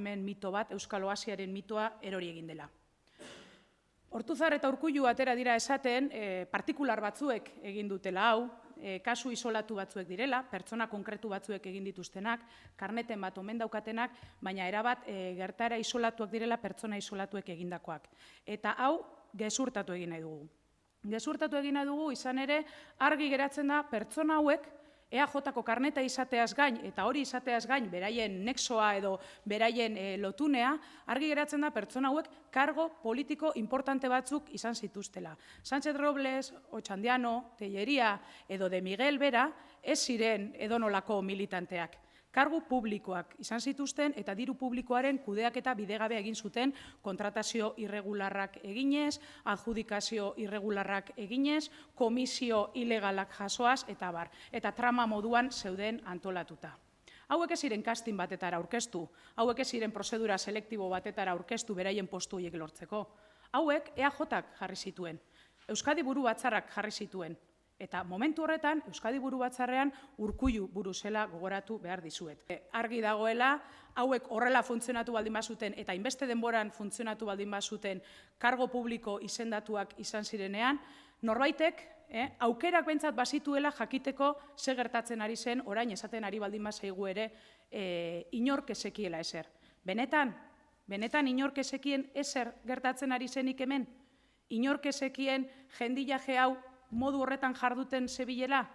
hemen mito bat, Euskal Oasiaren mitoa erori egin dela. Ortuzar eta Urkullu atera dira esaten, partikular batzuek egin dutela hau, kasu isolatu batzuek direla, pertsona konkretu batzuek egin dituztenak, karneten bat omen daukatenak, baina erabat gertaera isolatuak direla pertsona isolatuek egindakoak. Eta hau gezurtatu egin nahi dugu. Gezurtatu egin nahi dugu izan ere argi geratzen da pertsona hauek EAJ-ko karneta izateaz gain, eta hori izateaz gain, beraien nexoa edo beraien lotunea, argi geratzen da pertsona hauek kargo politiko importante batzuk izan zituztela. Sánchez Robles, Otxandiano, Tellería edo de Miguel bera, ez ziren edonolako militanteak. Kargu publikoak izan zituzten eta diru publikoaren kudeaketa bidegabea egin zuten kontratazio irregularrak eginez, adjudikazio irregularrak eginez, komisio ilegalak jasoaz eta bar. Eta trama moduan zeuden antolatuta. Hauek ez ziren casting batetara aurkeztu, hauek ez ziren prozedura selektibo batetara aurkeztu beraien postu horiek lortzeko. Hauek EAJak jarri zituen, Euskadi Buru Batzarrak jarri zituen. Eta momentu horretan, Euskadi Buru Batzarrean Urkullu buru zela gogoratu behar dizuet. Argi dagoela, hauek horrela funtzionatu baldin bazuten eta hainbeste denboran funtzionatu baldin bazuten kargo publiko izendatuak izan zirenean, norbaitek aukerak behintzat bazituela jakiteko ze gertatzen ari zen, orain esaten ari baldin bazaigu ere inork ezekiela ezer. Benetan inork ezekien ezer gertatzen ari zenik hemen? Inork ezekien jendillaje hau modu horretan jarduten zebilela?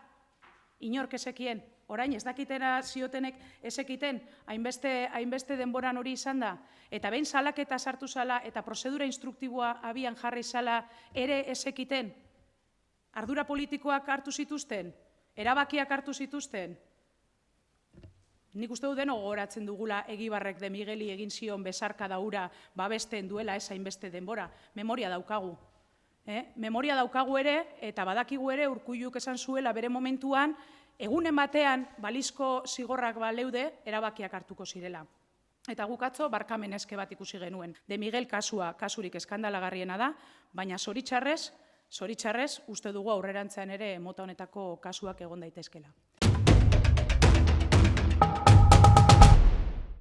Inork ezekien, orain ez dakitera ziotenek ezekiten, hainbeste denboran hori izan da, eta behin salaketa sartu zala eta prozedura instruktiboa abian jarri zala ere ezekiten, ardura politikoak hartu zituzten, erabakiak hartu zituzten. Nik uste dut deno gogoratzen dugula Egibarrek de Migueli egin zion besarka daura babesten duela ez hainbeste denbora, memoria daukagu. Memoria daukagu ere, eta badakigu ere Urkulluk esan zuela bere momentuan, egunen batean balizko zigorrak baleude erabakiak hartuko zirela. Eta guk atzo barkamen eske bat ikusi genuen. De Miguel kasurik eskandalagarriena da, baina zoritxarrez, uste dugu aurrerantzean ere mota honetako kasuak egon daitezkela.